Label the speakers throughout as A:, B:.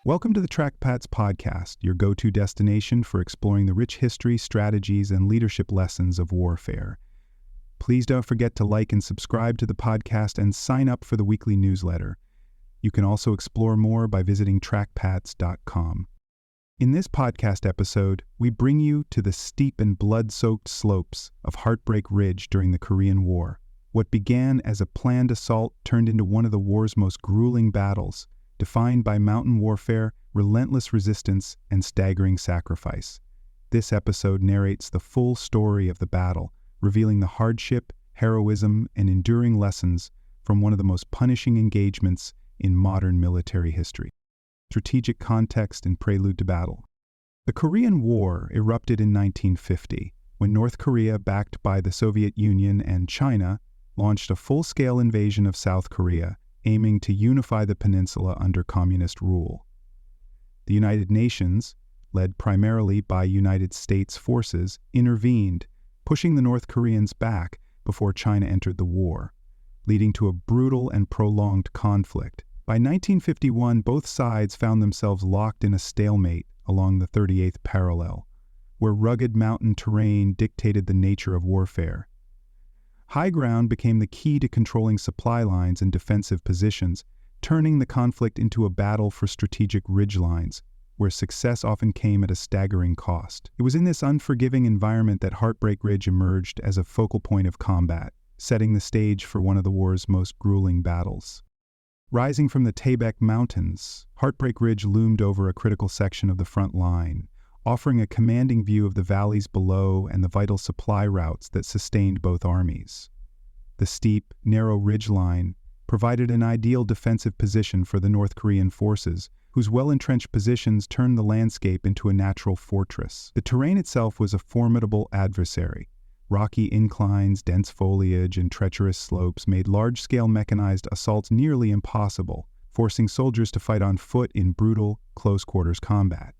A: Welcome to the Trackpats podcast, your go-to destination for exploring the rich history, strategies, and leadership lessons of warfare. Please don't forget to like and subscribe to the podcast and sign up for the weekly newsletter. You can also explore more by visiting trackpats.com. In this podcast episode, we bring you to the steep and blood-soaked slopes of Heartbreak Ridge during the Korean War. What began as a planned assault turned into one of the war's most grueling battles, defined by mountain warfare, relentless resistance, and staggering sacrifice. This episode narrates the full story of the battle, revealing the hardship, heroism, and enduring lessons from one of the most punishing engagements in modern military history. Strategic context and prelude to battle. The Korean War erupted in 1950, when North Korea, backed by the Soviet Union and China, launched a full-scale invasion of South Korea, aiming to unify the peninsula under communist rule. The United Nations, led primarily by United States forces, intervened, pushing the North Koreans back before China entered the war, leading to a brutal and prolonged conflict. By 1951, both sides found themselves locked in a stalemate along the 38th parallel, where rugged mountain terrain dictated the nature of warfare. High ground became the key to controlling supply lines and defensive positions, turning the conflict into a battle for strategic ridgelines, where success often came at a staggering cost. It was in this unforgiving environment that Heartbreak Ridge emerged as a focal point of combat, setting the stage for one of the war's most grueling battles. Rising from the Taebaek Mountains, Heartbreak Ridge loomed over a critical section of the front line, offering a commanding view of the valleys below and the vital supply routes that sustained both armies. The steep, narrow ridgeline provided an ideal defensive position for the North Korean forces, whose well-entrenched positions turned the landscape into a natural fortress. The terrain itself was a formidable adversary. Rocky inclines, dense foliage, and treacherous slopes made large-scale mechanized assaults nearly impossible, forcing soldiers to fight on foot in brutal, close-quarters combat.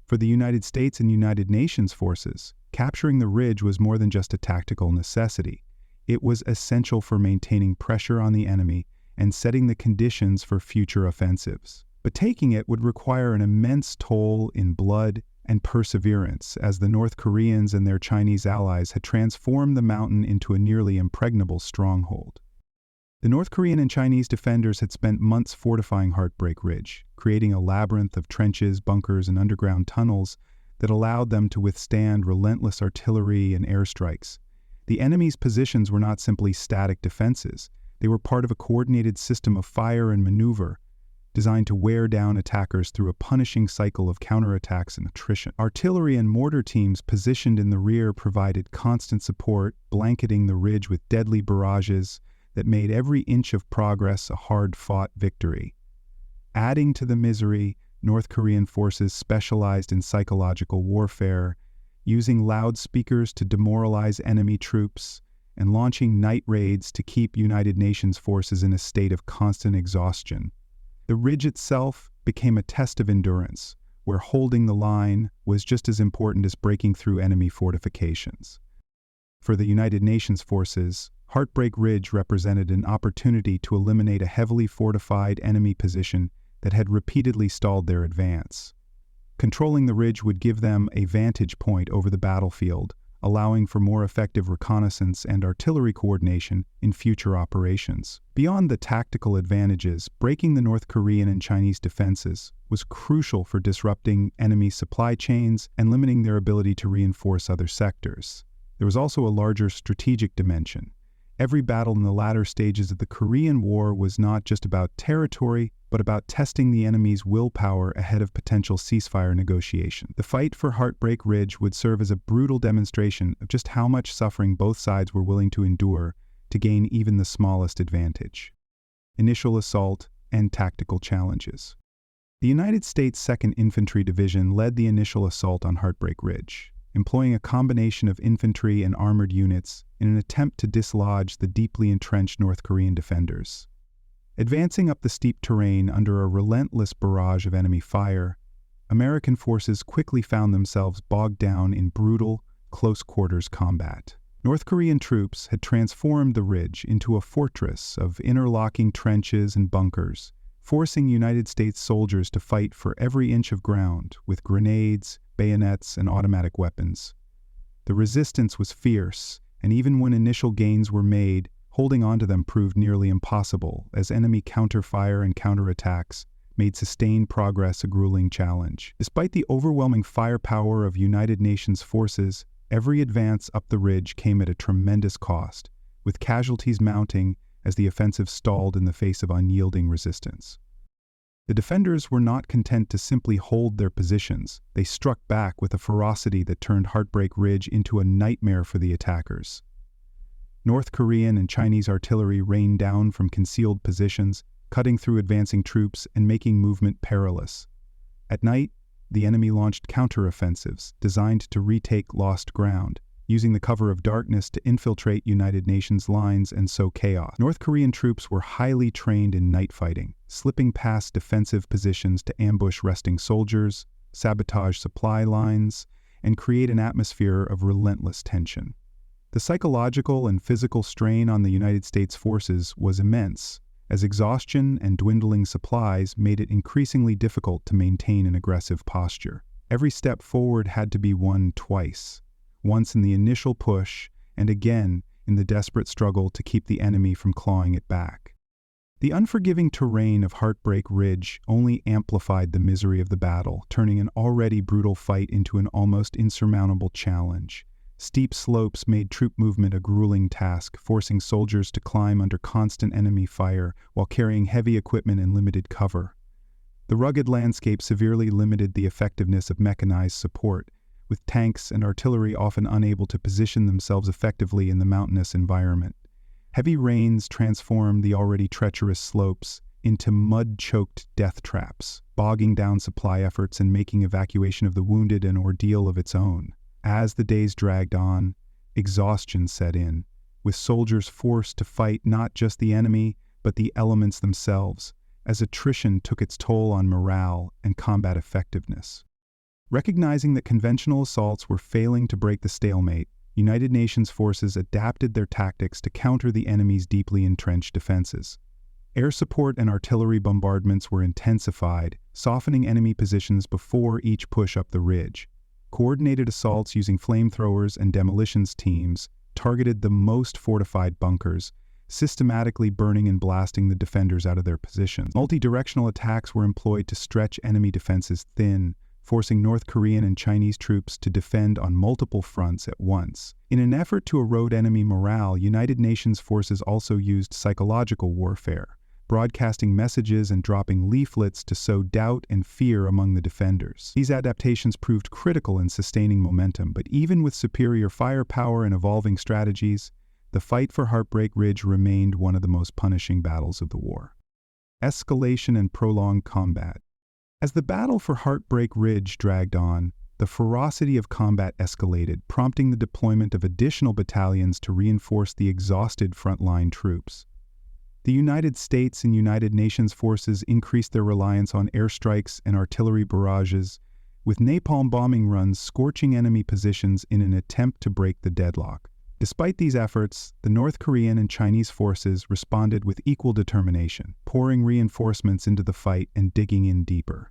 A: For the United States and United Nations forces, capturing the ridge was more than just a tactical necessity. It was essential for maintaining pressure on the enemy and setting the conditions for future offensives. But taking it would require an immense toll in blood and perseverance, as the North Koreans and their Chinese allies had transformed the mountain into a nearly impregnable stronghold. The North Korean and Chinese defenders had spent months fortifying Heartbreak Ridge, creating a labyrinth of trenches, bunkers, and underground tunnels that allowed them to withstand relentless artillery and airstrikes. The enemy's positions were not simply static defenses. They were part of a coordinated system of fire and maneuver, designed to wear down attackers through a punishing cycle of counterattacks and attrition. Artillery and mortar teams positioned in the rear provided constant support, blanketing the ridge with deadly barrages that made every inch of progress a hard-fought victory. Adding to the misery, North Korean forces specialized in psychological warfare, using loudspeakers to demoralize enemy troops, and launching night raids to keep United Nations forces in a state of constant exhaustion. The ridge itself became a test of endurance, where holding the line was just as important as breaking through enemy fortifications. For the United Nations forces, Heartbreak Ridge represented an opportunity to eliminate a heavily fortified enemy position that had repeatedly stalled their advance. Controlling the ridge would give them a vantage point over the battlefield, allowing for more effective reconnaissance and artillery coordination in future operations. Beyond the tactical advantages, breaking the North Korean and Chinese defenses was crucial for disrupting enemy supply chains and limiting their ability to reinforce other sectors. There was also a larger strategic dimension. Every battle in the latter stages of the Korean War was not just about territory, but about testing the enemy's willpower ahead of potential ceasefire negotiation. The fight for Heartbreak Ridge would serve as a brutal demonstration of just how much suffering both sides were willing to endure to gain even the smallest advantage. Initial assault and tactical challenges. The United States 2nd Infantry Division led the initial assault on Heartbreak Ridge, employing a combination of infantry and armored units in an attempt to dislodge the deeply entrenched North Korean defenders. Advancing up the steep terrain under a relentless barrage of enemy fire, American forces quickly found themselves bogged down in brutal, close-quarters combat. North Korean troops had transformed the ridge into a fortress of interlocking trenches and bunkers, forcing United States soldiers to fight for every inch of ground with grenades, bayonets, and automatic weapons. The resistance was fierce, and even when initial gains were made, holding on to them proved nearly impossible, as enemy counterfire and counterattacks made sustained progress a grueling challenge. Despite the overwhelming firepower of United Nations forces, every advance up the ridge came at a tremendous cost, with casualties mounting as the offensive stalled in the face of unyielding resistance. The defenders were not content to simply hold their positions. They struck back with a ferocity that turned Heartbreak Ridge into a nightmare for the attackers. North Korean and Chinese artillery rained down from concealed positions, cutting through advancing troops and making movement perilous. At night, the enemy launched counteroffensives designed to retake lost ground, using the cover of darkness to infiltrate United Nations lines and sow chaos. North Korean troops were highly trained in night fighting, slipping past defensive positions to ambush resting soldiers, sabotage supply lines, and create an atmosphere of relentless tension. The psychological and physical strain on the United States forces was immense, as exhaustion and dwindling supplies made it increasingly difficult to maintain an aggressive posture. Every step forward had to be won twice, once in the initial push and again in the desperate struggle to keep the enemy from clawing it back. The unforgiving terrain of Heartbreak Ridge only amplified the misery of the battle, turning an already brutal fight into an almost insurmountable challenge. Steep slopes made troop movement a grueling task, forcing soldiers to climb under constant enemy fire while carrying heavy equipment and limited cover. The rugged landscape severely limited the effectiveness of mechanized support, with tanks and artillery often unable to position themselves effectively in the mountainous environment. Heavy rains transformed the already treacherous slopes into mud-choked death traps, bogging down supply efforts and making evacuation of the wounded an ordeal of its own. As the days dragged on, exhaustion set in, with soldiers forced to fight not just the enemy, but the elements themselves, as attrition took its toll on morale and combat effectiveness. Recognizing that conventional assaults were failing to break the stalemate, United Nations forces adapted their tactics to counter the enemy's deeply entrenched defenses. Air support and artillery bombardments were intensified, softening enemy positions before each push up the ridge. Coordinated assaults using flamethrowers and demolitions teams targeted the most fortified bunkers, systematically burning and blasting the defenders out of their positions. Multi-directional attacks were employed to stretch enemy defenses thin, forcing North Korean and Chinese troops to defend on multiple fronts at once. In an effort to erode enemy morale, United Nations forces also used psychological warfare, broadcasting messages and dropping leaflets to sow doubt and fear among the defenders. These adaptations proved critical in sustaining momentum, but even with superior firepower and evolving strategies, the fight for Heartbreak Ridge remained one of the most punishing battles of the war. Escalation and prolonged combat. As the battle for Heartbreak Ridge dragged on, the ferocity of combat escalated, prompting the deployment of additional battalions to reinforce the exhausted frontline troops. The United States and United Nations forces increased their reliance on airstrikes and artillery barrages, with napalm bombing runs scorching enemy positions in an attempt to break the deadlock. Despite these efforts, the North Korean and Chinese forces responded with equal determination, pouring reinforcements into the fight and digging in deeper.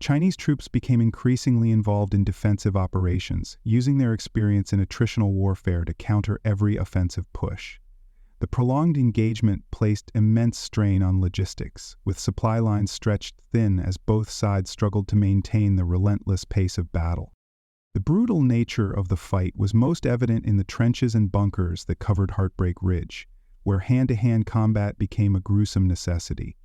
A: Chinese troops became increasingly involved in defensive operations, using their experience in attritional warfare to counter every offensive push. The prolonged engagement placed immense strain on logistics, with supply lines stretched thin as both sides struggled to maintain the relentless pace of battle. The brutal nature of the fight was most evident in the trenches and bunkers that covered Heartbreak Ridge, where hand-to-hand combat became a gruesome necessity.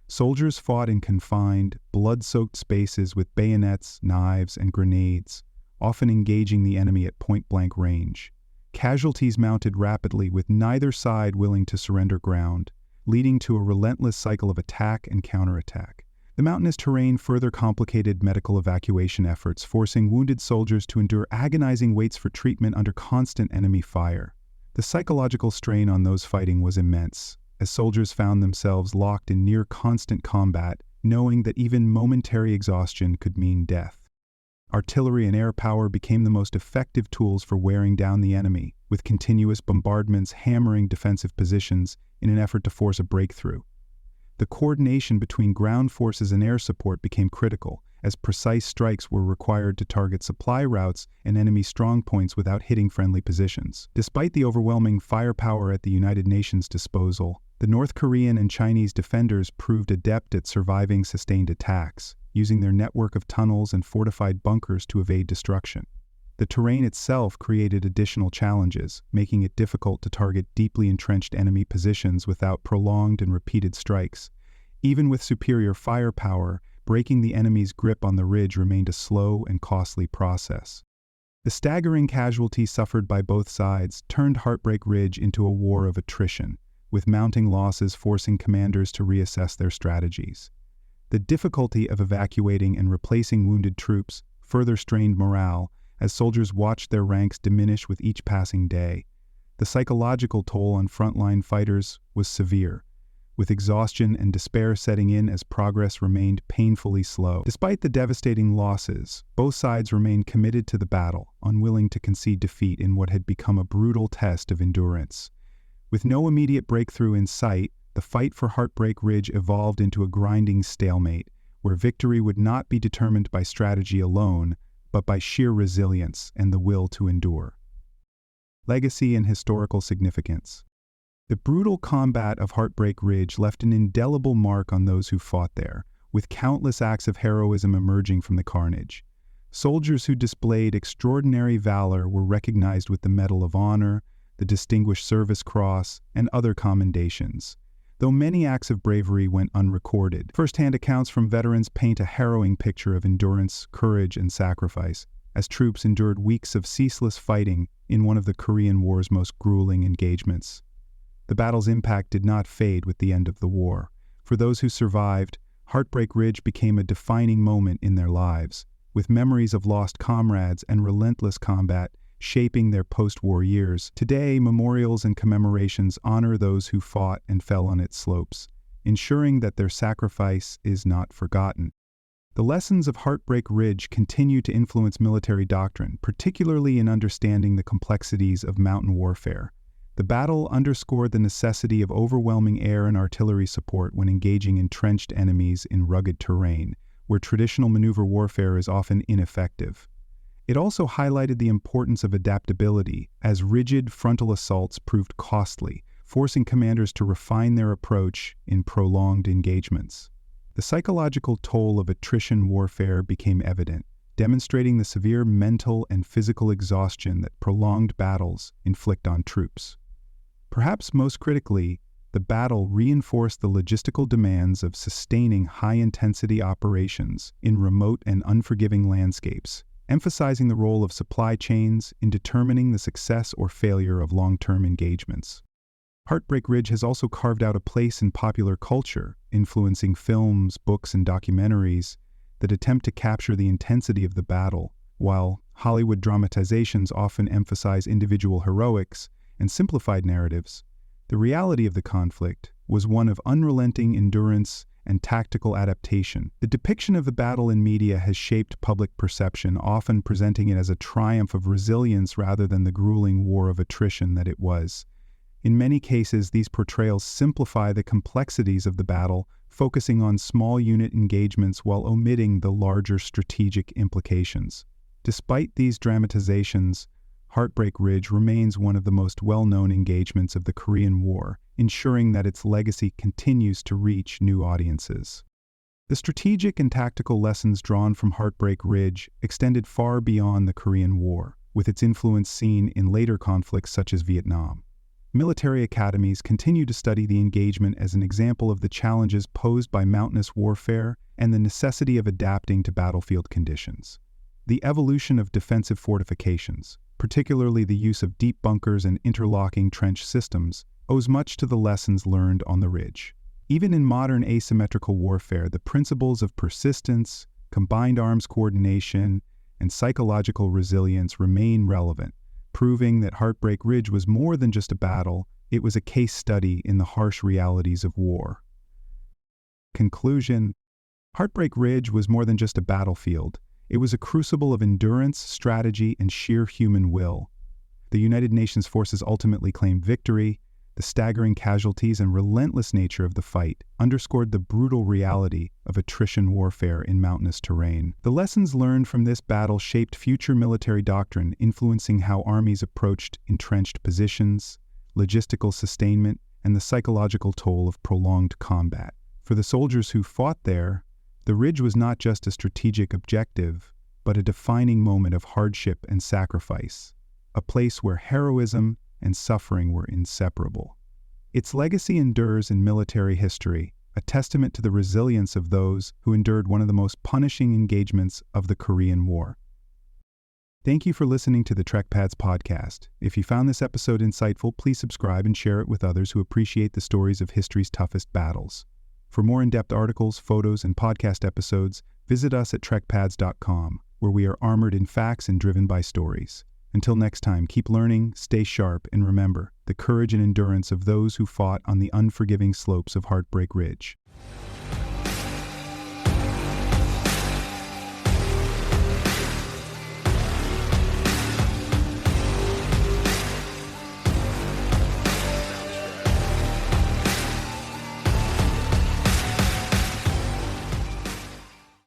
A: Soldiers fought in confined, blood-soaked spaces with bayonets, knives, and grenades, often engaging the enemy at point-blank range. Casualties mounted rapidly, with neither side willing to surrender ground, leading to a relentless cycle of attack and counterattack. The mountainous terrain further complicated medical evacuation efforts, forcing wounded soldiers to endure agonizing waits for treatment under constant enemy fire. The psychological strain on those fighting was immense, as soldiers found themselves locked in near-constant combat, knowing that even momentary exhaustion could mean death. Artillery and air power became the most effective tools for wearing down the enemy, with continuous bombardments hammering defensive positions in an effort to force a breakthrough. The coordination between ground forces and air support became critical, as precise strikes were required to target supply routes and enemy strongpoints without hitting friendly positions. Despite the overwhelming firepower at the United Nations' disposal, the North Korean and Chinese defenders proved adept at surviving sustained attacks, using their network of tunnels and fortified bunkers to evade destruction. The terrain itself created additional challenges, making it difficult to target deeply entrenched enemy positions without prolonged and repeated strikes. Even with superior firepower, breaking the enemy's grip on the ridge remained a slow and costly process. The staggering casualties suffered by both sides turned Heartbreak Ridge into a war of attrition, with mounting losses forcing commanders to reassess their strategies. The difficulty of evacuating and replacing wounded troops further strained morale as soldiers watched their ranks diminish with each passing day. The psychological toll on frontline fighters was severe, with exhaustion and despair setting in as progress remained painfully slow. Despite the devastating losses, both sides remained committed to the battle, unwilling to concede defeat in what had become a brutal test of endurance. With no immediate breakthrough in sight, the fight for Heartbreak Ridge evolved into a grinding stalemate, where victory would not be determined by strategy alone, but by sheer resilience and the will to endure. Legacy and historical significance. The brutal combat of Heartbreak Ridge left an indelible mark on those who fought there, with countless acts of heroism emerging from the carnage. Soldiers who displayed extraordinary valor were recognized with the Medal of Honor, the Distinguished Service Cross, and other commendations. Though many acts of bravery went unrecorded, first-hand accounts from veterans paint a harrowing picture of endurance, courage, and sacrifice, as troops endured weeks of ceaseless fighting in one of the Korean War's most grueling engagements. The battle's impact did not fade with the end of the war. For those who survived, Heartbreak Ridge became a defining moment in their lives, with memories of lost comrades and relentless combat shaping their post-war years. Today, memorials and commemorations honor those who fought and fell on its slopes, ensuring that their sacrifice is not forgotten. The lessons of Heartbreak Ridge continue to influence military doctrine, particularly in understanding the complexities of mountain warfare. The battle underscored the necessity of overwhelming air and artillery support when engaging entrenched enemies in rugged terrain, where traditional maneuver warfare is often ineffective. It also highlighted the importance of adaptability, as rigid frontal assaults proved costly, forcing commanders to refine their approach in prolonged engagements. The psychological toll of attrition warfare became evident, demonstrating the severe mental and physical exhaustion that prolonged battles inflict on troops. Perhaps most critically, the battle reinforced the logistical demands of sustaining high-intensity operations in remote and unforgiving landscapes, emphasizing the role of supply chains in determining the success or failure of long-term engagements. Heartbreak Ridge has also carved out a place in popular culture, influencing films, books, and documentaries that attempt to capture the intensity of the battle. While Hollywood dramatizations often emphasize individual heroics and simplified narratives, the reality of the conflict was one of unrelenting endurance and tactical adaptation. The depiction of the battle in media has shaped public perception, often presenting it as a triumph of resilience rather than the grueling war of attrition that it was. In many cases, these portrayals simplify the complexities of the battle, focusing on small unit engagements while omitting the larger strategic implications. Despite these dramatizations, Heartbreak Ridge remains one of the most well-known engagements of the Korean War, ensuring that its legacy continues to reach new audiences. The strategic and tactical lessons drawn from Heartbreak Ridge extended far beyond the Korean War, with its influence seen in later conflicts such as Vietnam. Military academies continue to study the engagement as an example of the challenges posed by mountainous warfare and the necessity of adapting to battlefield conditions. The evolution of defensive fortifications, particularly the use of deep bunkers and interlocking trench systems, owes much to the lessons learned on the ridge. Even in modern asymmetrical warfare, the principles of persistence, combined arms coordination, and psychological resilience remain relevant, proving that Heartbreak Ridge was more than just a battle, it was a case study in the harsh realities of war. Conclusion: Heartbreak Ridge was more than just a battlefield. It was a crucible of endurance, strategy, and sheer human will. The United Nations forces ultimately claimed victory, the staggering casualties and relentless nature of the fight underscored the brutal reality of attrition warfare in mountainous terrain. The lessons learned from this battle shaped future military doctrine, influencing how armies approached entrenched positions, logistical sustainment, and the psychological toll of prolonged combat. For the soldiers who fought there, the ridge was not just a strategic objective, but a defining moment of hardship and sacrifice, a place where heroism and suffering were inseparable. Its legacy endures in military history, a testament to the resilience of those who endured one of the most punishing engagements of the Korean War. Thank you for listening to the TrekPads podcast. If you found this episode insightful, please subscribe and share it with others who appreciate the stories of history's toughest battles. For more in-depth articles, photos, and podcast episodes, visit us at trekpads.com, where we are armored in facts and driven by stories. Until next time, keep learning, stay sharp, and remember the courage and endurance of those who fought on the unforgiving slopes of Heartbreak Ridge.